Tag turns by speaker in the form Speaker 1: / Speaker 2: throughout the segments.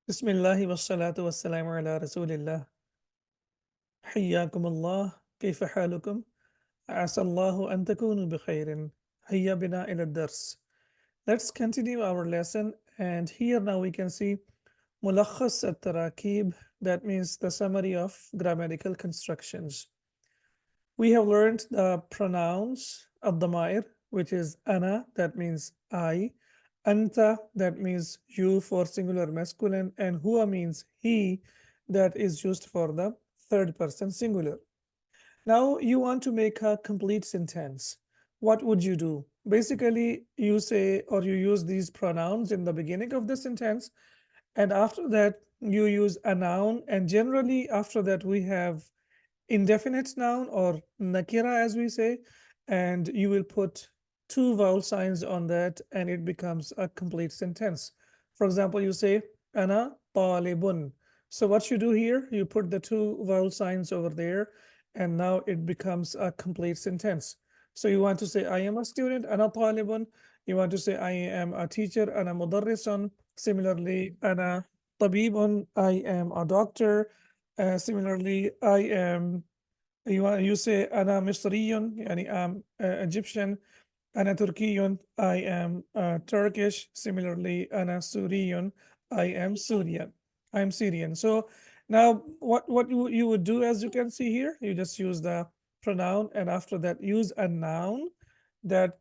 Speaker 1: Bismillahi wassalatu wassalamu ala rasulillah. حياكم الله كيف حالكم عسى الله أن تكونوا بخير هيا بنا إلى الدرس. Let's continue our lesson, and here now we can see ملخص التراكيب, that means the summary of grammatical constructions. We have learned the pronouns الضمائر, which is أنا, that means I, أنت, that means you for singular masculine, and هو means he, that is used for the third person singular. Now you want to make a complete sentence. What would you do? Basically, you say or you use these pronouns in the beginning of the sentence, and after that, you use a noun. And generally, after that, we have indefinite noun or nakira, as we say, and you will put two vowel signs on that, and it becomes a complete sentence. For example, you say, Ana talibun. So, what you do here, you put the two vowel signs over there, and now it becomes a complete sentence. So, you want to say, I am a student, Ana talibun. You want to say, I am a teacher, Ana mudarrisun. Similarly, Ana tabibun, I am a doctor. Similarly, I am, you say أنا مصري, يعني I'm Egyptian. أنا تركي, I am Turkish. Similarly, أنا سوري, I am Syrian. I'm Syrian. So now what you would do, as you can see here, you just use the pronoun, and after that use a noun that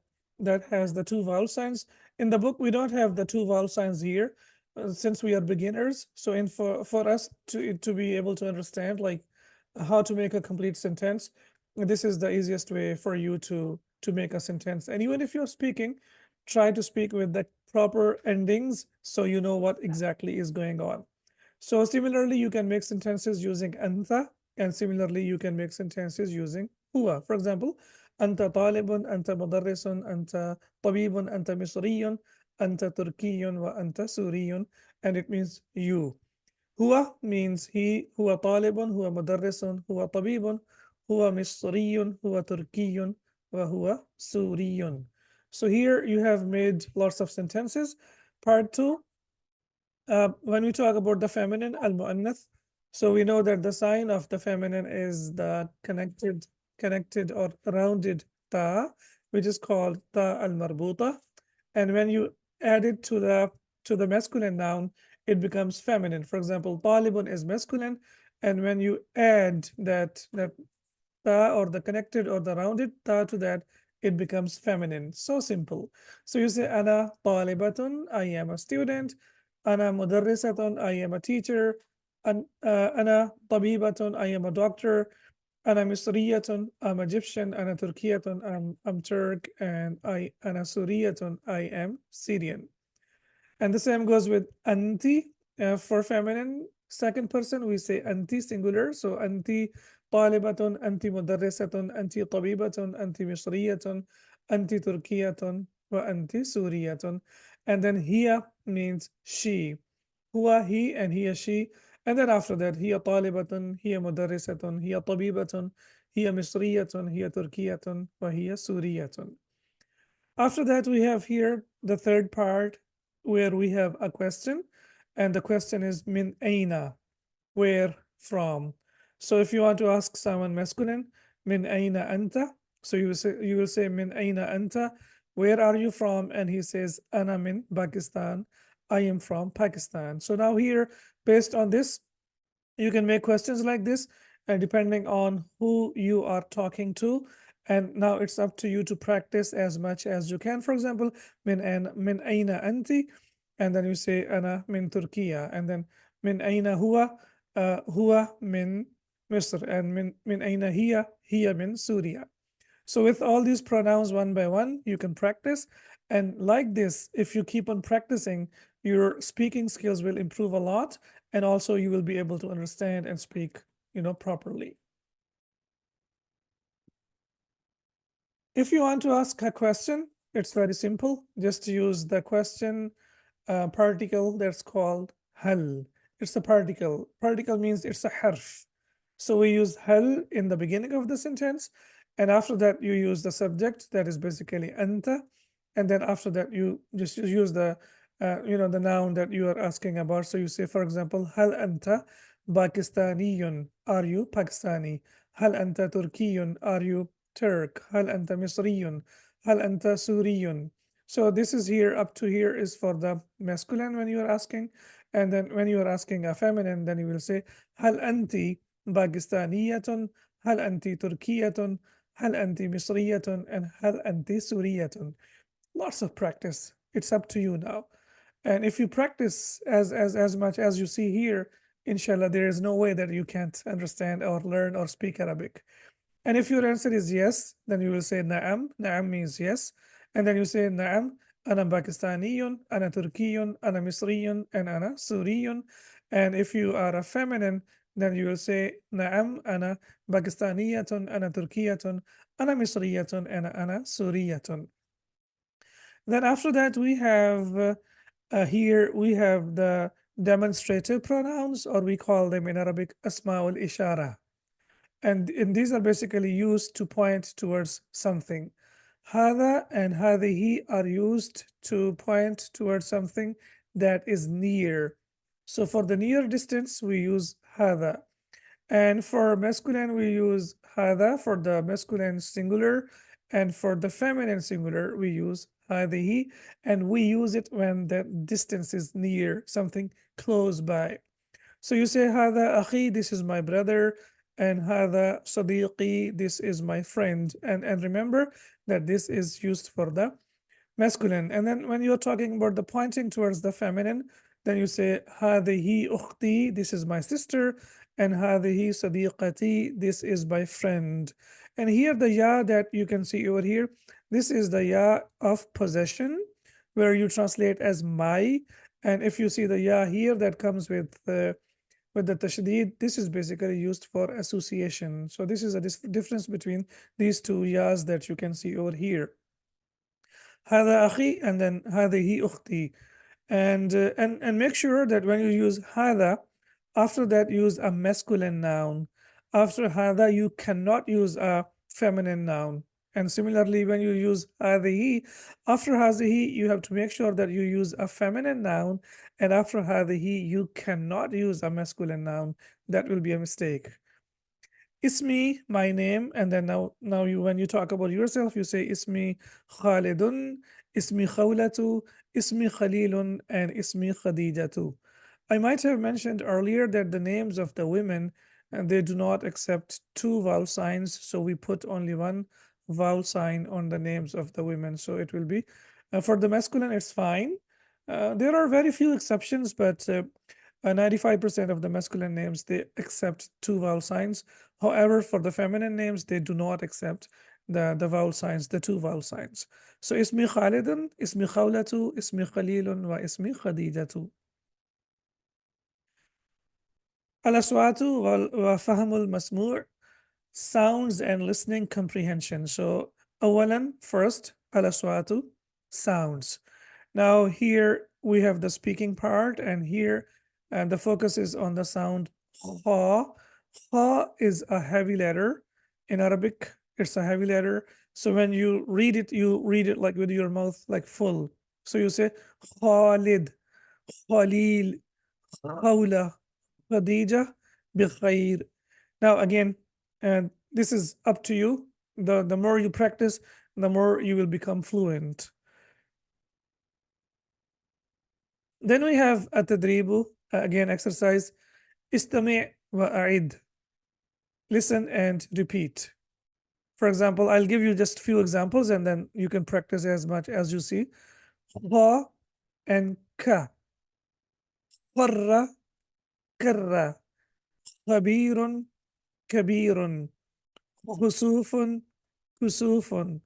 Speaker 1: has the two vowel signs. In the book, we don't have the two vowel signs here, since we are beginners. So in for us to be able to understand like how to make a complete sentence, this is the easiest way for you to make a sentence. And even if you're speaking, try to speak with the proper endings so you know what exactly is going on. So similarly, you can make sentences using anta, and similarly, you can make sentences using huwa. For example, anta talibun, anta mudarrisun, anta tabibun, anta misriyun, anta turkiyun, wa anta suriyun, and it means you. Huwa means he, huwa talibun, huwa mudarrisun, huwa tabibun, huwa misriyun, huwa turkiyun, wa huwa suriyun. So here you have made lots of sentences. Part two, when we talk about the feminine, al-mu'annath, so we know that the sign of the feminine is the connected or rounded ta, which is called ta al-marbuta. And when you add it to the masculine noun, it becomes feminine. For example, talibun is masculine, and when you add that ta or the connected or the rounded ta to that, it becomes feminine. So simple. So you say ana talibatun, I am a student. Ana mudarrisatun, I am a teacher. Ana tabibatun, I am a doctor. Ana misriyatun, I'm Egyptian. Ana turkiyatun, I'm Turk. And ana suriyatun, I am Syrian. And the same goes with anti, for feminine second person, we say anti singular. So anti طالبة, anti مدرسة, anti طبيبة, anti مصرية, anti تركية, وأنت سورية. And then هي means she. هو he, and هي she. And then after that, هي طالبة, هي مدرسة, هي طبيبة, هي مصرية, هي تركية, وهي سورية. After that, we have here the third part where we have a question, and the question is min aina, where from. So if you want to ask someone masculine, min aina anta, so you will say min aina anta, where are you from? And he says ana min Pakistan, I am from Pakistan. So now here, based on this, you can make questions like this, and depending on who you are talking to. And now it's up to you to practice as much as you can. For example, min aina anti, and then you say ana min Turkiya, and then min aina huwa, huwa min Misr, and min aina hiya min Syria. So with all these pronouns one by one, you can practice. And like this, if you keep on practicing, your speaking skills will improve a lot. And also you will be able to understand and speak, properly. If you want to ask a question, it's very simple. Just use the question particle that's called hal. It's a particle. Particle means it's a harf. So we use hal in the beginning of the sentence, and after that you use the subject, that is basically anta, and then after that you just use the the noun that you are asking about. So you say, for example, hal anta Pakistaniyun? Are you Pakistani? Hal anta Turkiyun? Are you Turk? Hal anta Misriyun? Hal anta Suriyun? So this is here, up to here is for the masculine when you are asking. And then when you are asking a feminine, then you will say, hal anti Pakistaniyatun? Hal anti Turkiyatun? Hal anti Misriyatun? And hal anti Suriyatun? Lots of practice. It's up to you now. And if you practice as much as you see here, inshallah, there is no way that you can't understand or learn or speak Arabic. And if your answer is yes, then you will say na'am. Na'am means yes. And then you say na'am, ana Pakistaniyun, ana Turkiyun, ana Misriyun, and ana Suriyun. And if you are a feminine, then you will say na'am, ana Pakistaniyatun, ana Turkiyatun, ana Misriyatun, and ana Suriyatun. Then after that, we have here we have the demonstrative pronouns, or we call them in Arabic asma'ul ishara. And these are basically used to point towards something. Hada and hadihi are used to point towards something that is near. So for the near distance, we use hada. And for masculine, we use hada for the masculine singular. And for the feminine singular, we use hadihi. And we use it when the distance is near, something close by. So you say hada akhi, this is my brother, and hada sadiqi, this is my friend. And remember that this is used for the masculine. And then when you're talking about the pointing towards the feminine, then you say hadihi ukhti, this is my sister, and hadihi sadiqati, this is my friend. And here the ya that you can see over here, this is the ya of possession, where you translate as my. And if you see the ya here that comes with the tashdeed, this is basically used for association. So this is a difference between these two yas that you can see over here. هذا أخي, and then هذه أختي. And make sure that when you use هذا, after that use a masculine noun. After هذا, you cannot use a feminine noun. And similarly, when you use هذه, after هذه, you have to make sure that you use a feminine noun. And after هذه, you cannot use a masculine noun. That will be a mistake. Ismi, my name, and then now you when you talk about yourself, you say Ismi Khalidun, Ismi Khawlatu, Ismi Khalilun, and Ismi Khadijatu. I might have mentioned earlier that the names of the women, and they do not accept two vowel signs, so we put only one vowel sign on the names of the women. So it will be for the masculine, it's fine. There are very few exceptions, but 95% of the masculine names they accept two vowel signs. However, for the feminine names, they do not accept the vowel signs, the two vowel signs. So ismi Khalidun, ismi Khawlatu, ismi Khalilun, wa ismi Khadijatu. Al-aswatu wa fahmul masmu', sounds and listening comprehension. So awalan, first, al-aswatu, sounds. Now here we have the speaking part, and here the focus is on the sound kha. Kha is a heavy letter. In Arabic, it's a heavy letter. So when you read it like with your mouth, like full. So you say Khalid, Khalil, Khawla, Khadija, Bikhair. Now again, and this is up to you. The more you practice, the more you will become fluent. Then we have at-tadribu, again exercise, istami' wa a'id. Listen and repeat. For example, I'll give you just few examples and then you can practice as much as you see. Kha and ka. Qarra, karra. Khabirun, kabirun. Khusufun, kusufun.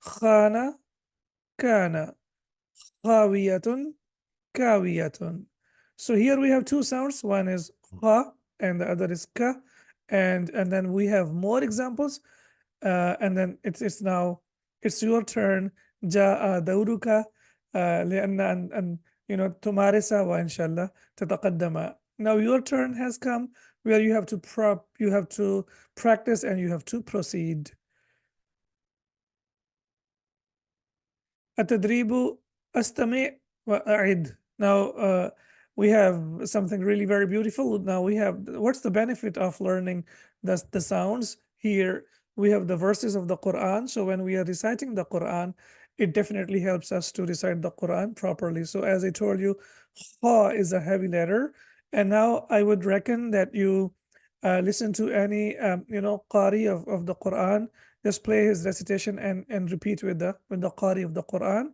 Speaker 1: Khana, kana. Khawiyatun, kawiyatun. So here we have two sounds. One is kha and the other is ka. And then we have more examples. And then it's now it's your turn. جاء دورك لأن أن تمارس وإن شاء الله تتقدم. Now your turn has come where you have to practice and you have to proceed. التدريب أستمع وأعد. Now we have something really very beautiful. Now we have, what's the benefit of learning the sounds? Here we have the verses of the Quran. So when we are reciting the Quran, it definitely helps us to recite the Quran properly. So as I told you, kha is a heavy letter. And now I would reckon that you listen to any qari of the Quran, just play his recitation and repeat with the qari of the Quran,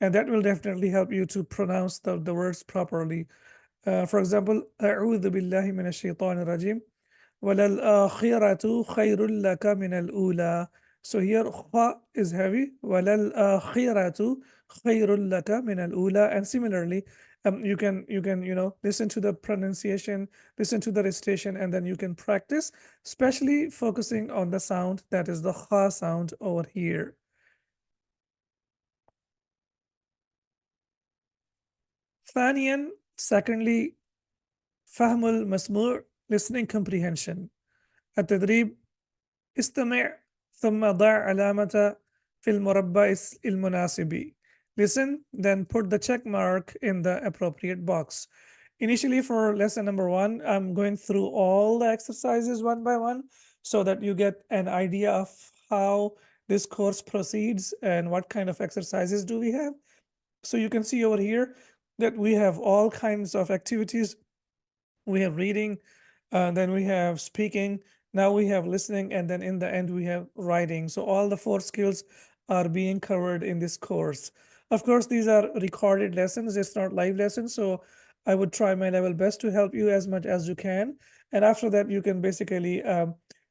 Speaker 1: and that will definitely help you to pronounce the words properly. For example, أعوذ بالله من الشيطان الرجيم وللآخرة خير لك من الأولى. So here kha is heavy. وللآخرة خير لك من الأولى. And similarly, you can listen to the pronunciation, listen to the recitation, and then you can practice, especially focusing on the sound that is the kha sound over here. ثانيا, secondly, فهم المسموع, listening comprehension. التدريب: استمع ثم ضع علامة في المربع المناسب. Listen, then put the check mark in the appropriate box. Initially, for lesson number one, I'm going through all the exercises one by one so that you get an idea of how this course proceeds and what kind of exercises do we have. So you can see over here that we have all kinds of activities. We have reading, then we have speaking, now we have listening, and then in the end we have writing. So all the four skills are being covered in this course. Of course, these are recorded lessons, it's not live lessons, so I would try my level best to help you as much as you can. And after that, you can basically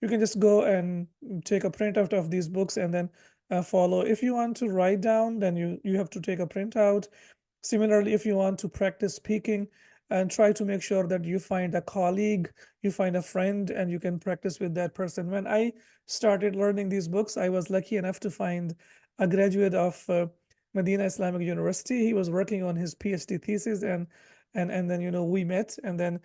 Speaker 1: you can just go and take a printout of these books and then follow. If you want to write down, then you have to take a printout. Similarly, if you want to practice speaking, and try to make sure that you find a colleague, you find a friend, and you can practice with that person. When I started learning these books, I was lucky enough to find a graduate of Medina Islamic University. He was working on his PhD thesis, and then we met, and then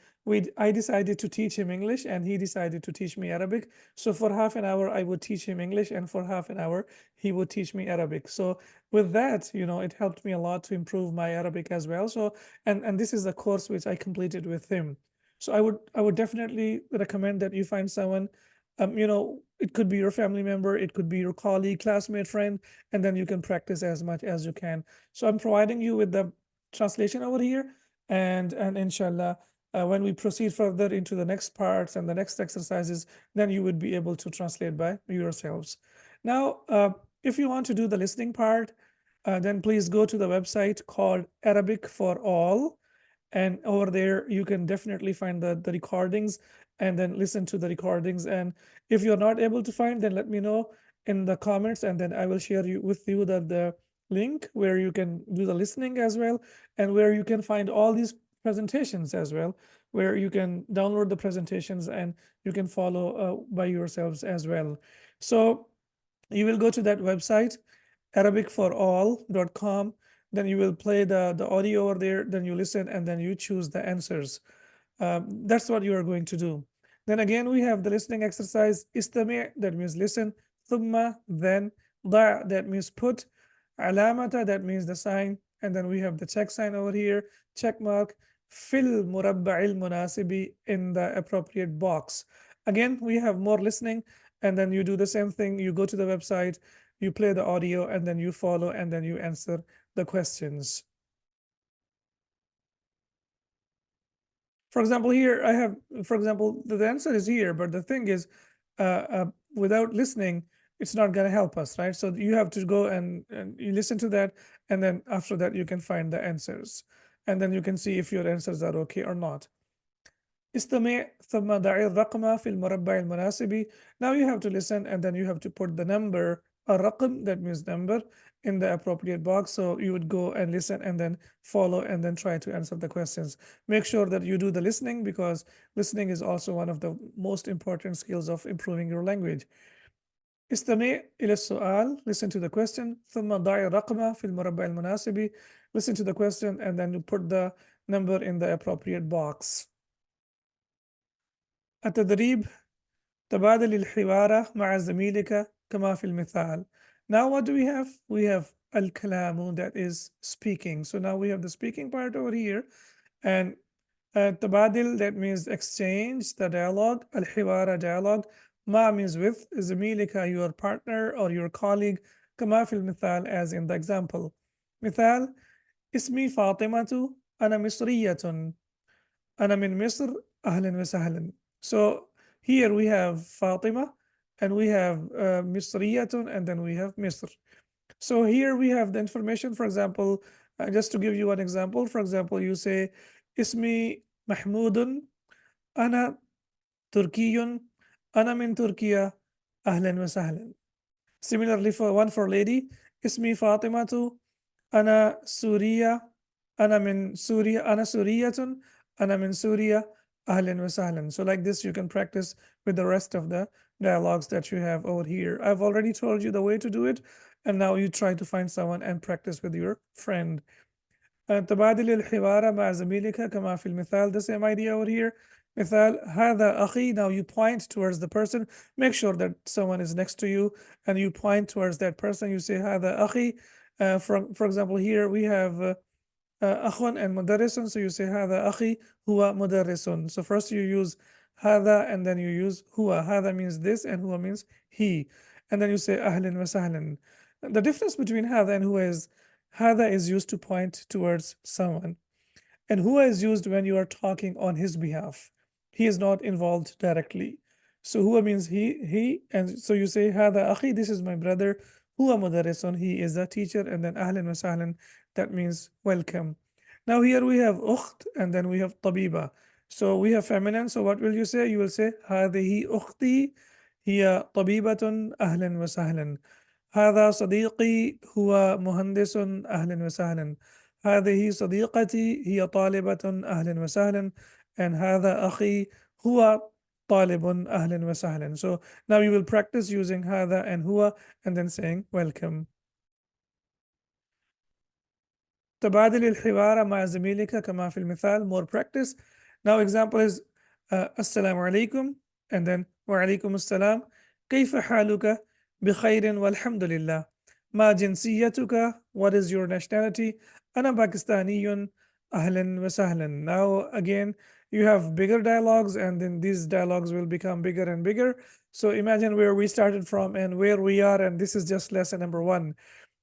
Speaker 1: I decided to teach him English, and he decided to teach me Arabic. So for half an hour, I would teach him English, and for half an hour, he would teach me Arabic. So with that, it helped me a lot to improve my Arabic as well. So and this is a course which I completed with him. So I would definitely recommend that you find someone, it could be your family member, it could be your colleague, classmate, friend, and then you can practice as much as you can. So I'm providing you with the translation over here, and inshallah, when we proceed further into the next parts and the next exercises, then you would be able to translate by yourselves. Now, if you want to do the listening part, then please go to the website called Arabic for All. And over there, you can definitely find the recordings and then listen to the recordings. And if you're not able to find, then let me know in the comments, and then I will share with you the link where you can do the listening as well, and where you can find all these presentations as well, where you can download the presentations and you can follow by yourselves as well. So you will go to that website, arabicforall.com. Then you will play the audio over there, then you listen, and then you choose the answers. That's what you are going to do. Then again, we have the listening exercise. Istami', that means listen. Thumma, then. Da', that means put. Alamata, that means the sign. And then we have the check sign over here, check mark. Fil murabba'il munasibi, in the appropriate box. Again, we have more listening, and then you do the same thing. You go to the website, you play the audio, and then you follow, and then you answer the questions. For example, here I have, for example, the answer is here, but the thing is, without listening, it's not going to help us, right? So you have to go and you listen to that, and then after that, you can find the answers. And then you can see if your answers are okay or not. استمع ثم ضع الرقم في المربع المناسب. Now you have to listen, and then you have to put the number, الرقم, that means number, in the appropriate box. So you would go and listen and then follow and then try to answer the questions. Make sure that you do the listening, because listening is also one of the most important skills of improving your language. استمع إلى السؤال, listen to the question. ثم ضع الرقم في المربع المناسب. Listen to the question and then you put the number in the appropriate box. التدريب: تبادل الحوار مع زميلك كما في المثال. Now what do we have? We have al-kalamu, that is speaking. So now we have the speaking part over here, and tabadil, that means exchange, the dialogue. Al-hiwara, dialogue. Ma means with. Zamilika, your partner or your colleague. Kama fil mithal, as in the example. Mithal, ismi Fatimatu, ana misriyatun. Ana min Misr, ahlan wa sahlan. So here we have Fatima, and we have Misriyatun, and then we have Misr. So here we have the information. For example, just to give you one example, for example, you say, Ismi Mahmudun, Ana Turkiyun, Ana min Turkiya, Ahlan wa Sahlan. Similarly, for one for lady, Ismi Fatimatu, Ana Suriya, Ana min Suriya, Ana Suriyatun, Ana min Suriya, Ahlan wa Sahlan. So like this, you can practice with the rest of the dialogues that you have over here. I've already told you the way to do it, and now you try to find someone and practice with your friend. تبادل الحوار مع زميلك كما في المثال. The same idea over here. مثال هذا أخي. Now you point towards the person. Make sure that someone is next to you and you point towards that person. You say هذا أخي. For example, here we have أخ and مدرس. So you say هذا أخي هو مدرس. So first you use هذا and then you use هو. هذا means this and هو means he. And then you say أهلا وسهلا. The difference between هذا and هو is هذا is used to point towards someone, and huwa is used when you are talking on his behalf. He is not involved directly. So huwa means he, and so you say هذا أخي, this is my brother. Huwa mudarrisun, he is a teacher, and then أهلا وسهلا, that means welcome. Now here we have أخت, and then we have طبيبة. So we have feminine. So what will you say? You will say هذه أختي هي طبيبة أهلا وسهلا. هذا صديقي هو مهندس أهلا وسهلا. هذه صديقتي هي طالبة أهلا وسهلا. And هذا أخي هو طالب أهلا وسهلا. So now you will practice using هذا and هو and then saying welcome. تبادل الحوار مع زميلك كما في المثال. More practice. Now example is السلام عليكم, and then وعليكم السلام. كيف حالك؟ بخير والحمد لله. ما جنسيتك? What is your nationality? أنا باكستاني أهلا وسهلا. Now again, you have bigger dialogues, and then these dialogues will become bigger and bigger. So imagine where we started from and where we are, and this is just lesson number 1.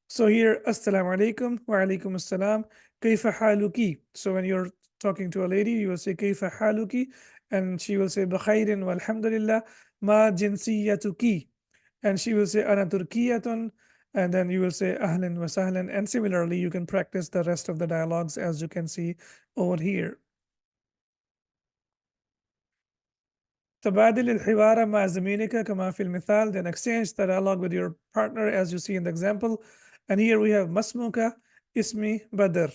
Speaker 1: So here, Assalamu alaikum, wa alaikum assalam, kayfa haluki. So when you're talking to a lady, you will say kayfa haluki, and she will say bikhairin walhamdulillah, ma jinsiyatuki. And she will say ana turkiyatun, and then you will say ahlan wa sahlan. And similarly, you can practice the rest of the dialogues as you can see over here. تبادل الحوار مع زميلك كما في المثال. Then exchange the dialogue with your partner as you see in the example. And here we have مسموك اسمي بدر.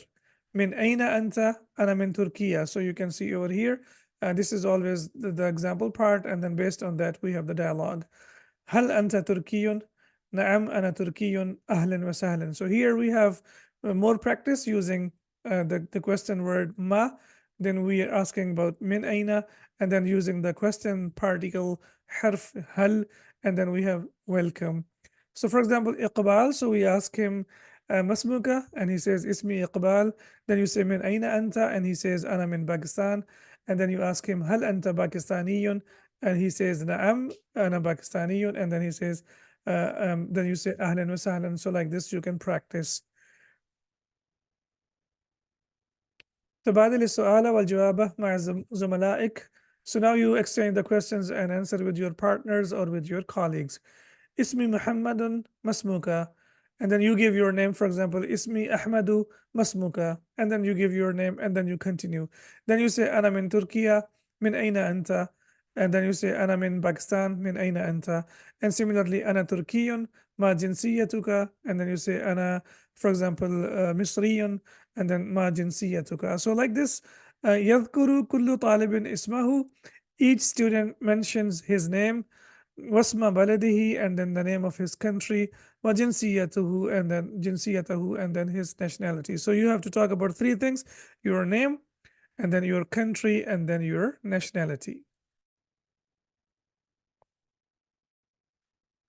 Speaker 1: من أين أنت؟ أنا من تركيا. So you can see over here, this is always the example part, and then based on that we have the dialogue. هل أنت تركي؟ نعم أنا تركي أهلا وسهلا. So here we have more practice using the question word ما. Then we are asking about من أين, and then using the question particle حرف هل, and then we have welcome. So for example, إقبال, so we ask him ما اسمك, and he says اسمي إقبال. Then you say من أين أنت, and he says أنا من باكستان. And then you ask him هل أنت باكستاني, and he says نعم أنا باكستاني. And then he says then you say أهلا وسهلا. So like this you can practice. تبادل السؤال والجواب مع زملائك. So now you exchange the questions and answer with your partners or with your colleagues. اسمي محمد مسموك, and then you give your name. For example, اسمي أحمد مسموك, and then you give your name, and then you continue. Then you say أنا من تركيا, من أين أنت? And then you say أنا من باكستان, من أين أنت? And similarly, أنا تركي, ما جنسيتك? And then you say أنا, for example, مصري, and then ما جنسيتك. So like this, يذكر كل طالب اسمه. Each student mentions his name. واسم بلده, and then the name of his country. وجنسيته, and then جنسيته, and then his nationality. So you have to talk about 3 things: your name, and then your country, and then your nationality.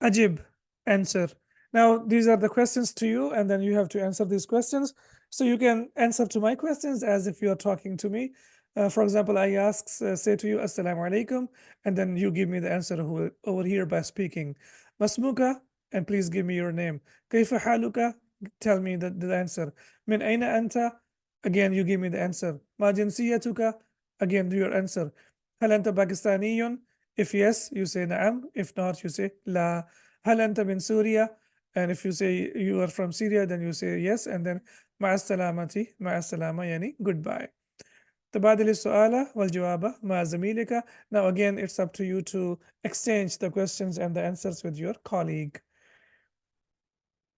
Speaker 1: Ajib, answer. Now, these are the questions to you, and then you have to answer these questions. So you can answer to my questions as if you are talking to me. For example, I say to you, Assalamu alaikum, and then you give me the answer over here by speaking. Masmuka, and please give me your name. Kaifa haluka, tell me the answer. Min aina anta, again you give me the answer. Ma jinsiyatuka, again do your answer. Hal anta Pakistaniyun? If yes, you say na'am. If not, you say la. Hal anta min Surya? And if you say you are from Syria, then you say yes, and then ma'a salama yani goodbye. تبادل السؤال والجواب مع زميلك. Now again, it's up to you to exchange the questions and the answers with your colleague.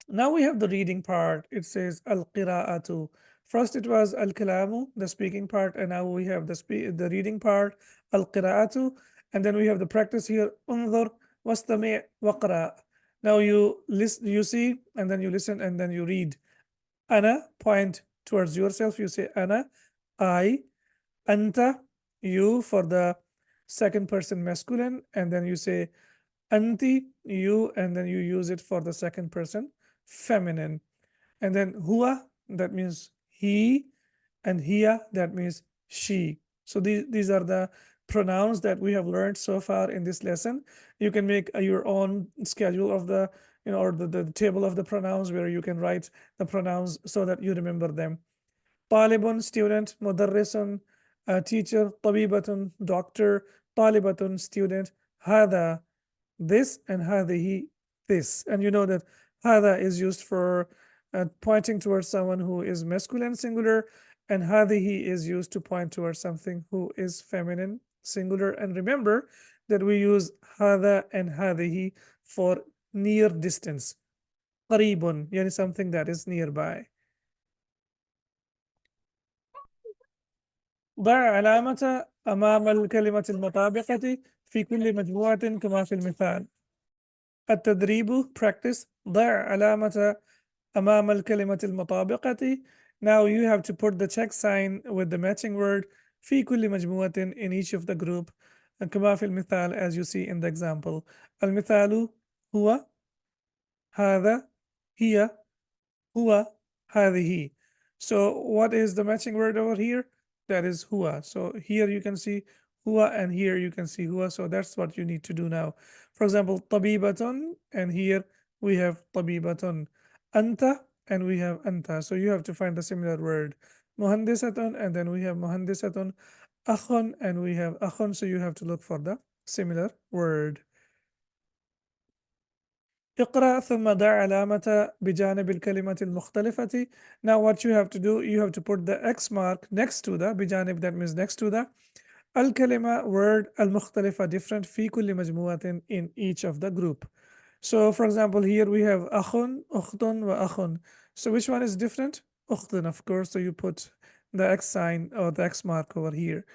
Speaker 1: Now we have the reading part. It says al-qira'atu. First it was al-kalamu, the speaking part, and now we have the reading part, al-qira'atu, and then we have the practice here, unzur wastami' waqra. Now you listen, you see, and then you listen, and then you read. Ana, point towards yourself. You say ana, I. Anta, you for the second person masculine, and then you say anti, you, and then you use it for the second person feminine. And then hua, that means he, and hiya, that means she. So these are the pronouns that we have learned so far in this lesson. You can make your own schedule of the, or the table of the pronouns where you can write the pronouns so that you remember them. طالب, student. مدرس, teacher. طبيبة, doctor. طالبة, student. هذا, this, and هذه, this. And you know that هذا is used for pointing towards someone who is masculine singular, and هذه is used to point towards something who is feminine singular. And remember that we use هذا and هذه for near distance. قريب, yani something that is nearby. ضع علامة أمام الكلمة المطابقة في كل مجموعة كما في المثال. التدريب, practice. ضع علامة أمام الكلمة المطابقة. Now you have to put the check sign with the matching word في كل مجموعة in each of the group كما في المثال as you see in the example. المثال هو, هذا, هي, هو, هذه. So what is the matching word over here? That is hua. So here you can see hua, and here you can see hua. So that's what you need to do now. For example, tabibatun, and here we have tabibatun. Anta, and we have anta. So you have to find the similar word. Muhandisatun, and then we have muhandisatun. Akhun, and we have akhun. So you have to look for the similar word. اقرأ ثم ضع علامة بجانب الكلمة المختلفة. Now what you have to do, you have to put the X mark next to the بجانب, that means next to the الكلمة word المختلفة, different في كل مجموعة in each of the group. So for example, here we have أخ, أخت, وأخ. So which one is different? أخت, of course. So you put the X sign or the X mark over here.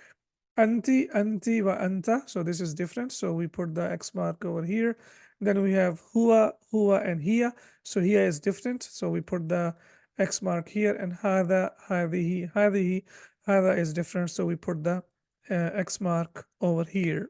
Speaker 1: Anti, anti, wa anta. So this is different. So we put the X mark over here. Then we have hua, hua, and hiya. So hiya is different. So we put the X mark here. And hada, hadihi, hadihi, hada is different. So we put the X mark over here.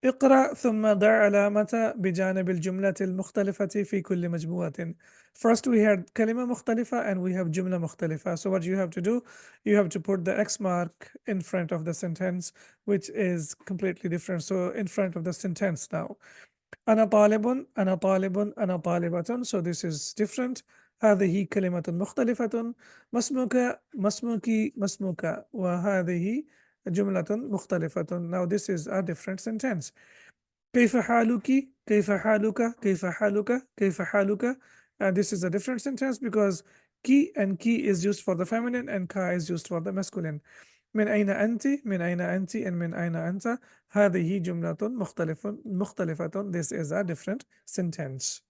Speaker 1: اقرأ ثم ضع علامة بجانب الجملة المختلفة في كل مجموعة. First we had كلمة مختلفة and we have جملة مختلفة. So what you have to do, you have to put the X mark in front of the sentence, which is completely different. So in front of the sentence now. أنا طالب, أنا طالب, أنا طالبة. So this is different. هذه كلمة مختلفة. ما اسمك, ما اسمك, ما اسمك. وهذه جملة مختلفة. Now this is a different sentence. كيف حالك, كيف حالك, كيف حالك, كيف حالك. This is a different sentence because ki and ki is used for the feminine and ka is used for the masculine. من أين أنت, من أين أنت, and من أين أنت. هذه جملة مختلفة. This is a different sentence.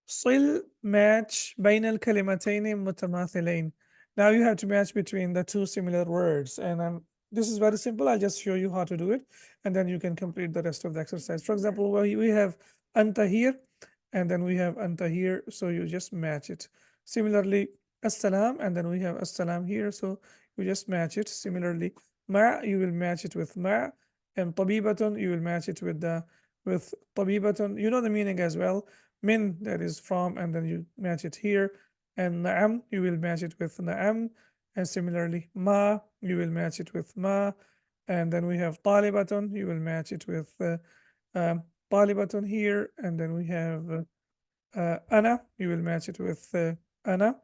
Speaker 1: صل, match بين الكلمتين متماثلين. Now you have to match between the two similar words, and this is very simple. I'll just show you how to do it, and then you can complete the rest of the exercise. For example, we have anta here, and then we have anta here, so you just match it. Similarly, assalam, and then we have assalam here, so you just match it. Similarly, ma, you will match it with ma, And tabibatun, you will match it with the with tabibatun. You know the meaning as well. Min, that is from, and then you match it here. And na'am, you will match it with na'am. And similarly, ma, you will match it with ma. And then we have talibatun, you will match it with um, talibatun here. And then we have ana, you will match it with ana.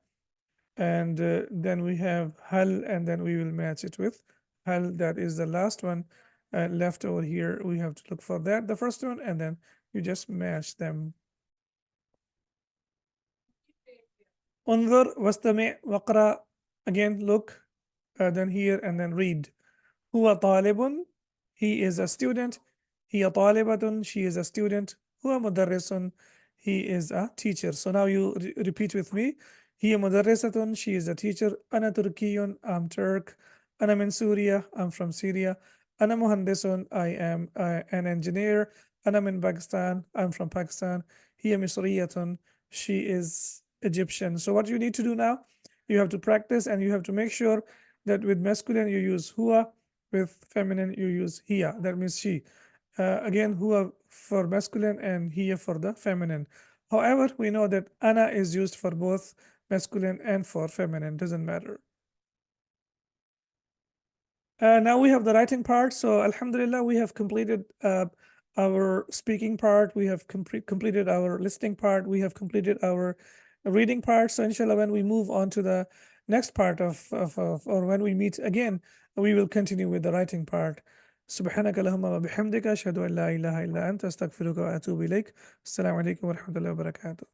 Speaker 1: And then we have hal, and then we will match it with hal. That is the last one left over here. We have to look for that, the first one, and then you just match them. انظر واستمع واقرأ. Again, look, then here, and then read. هو طالب, he is a student. هي طالبة, she is a student. هو مدرس, he is a teacher. So now you repeat with me. هي مدرسة, she is a teacher. أنا تركي, I'm Turk. أنا من سوريا, I'm from Syria. أنا مهندس, I am an engineer. أنا من Pakistan, I'm from Pakistan. هي مصرية, she is Egyptian. So what you need to do now, you have to practice, and you have to make sure that with masculine you use huwa, with feminine you use hiya, that means she. Again, huwa for masculine and hiya for the feminine. However, we know that ana is used for both masculine and for feminine, doesn't matter. Now we have the writing part. So Alhamdulillah, we have completed our speaking part. We have completed our listening part. We have completed our reading part. So inshallah, when we move on to the next part or when we meet again, we will continue with the writing part. سبحانك اللهم وبحمدك أشهد أن لا إله إلا أنت أستغفرك وأتوب إليك. السلام عليكم ورحمة الله وبركاته.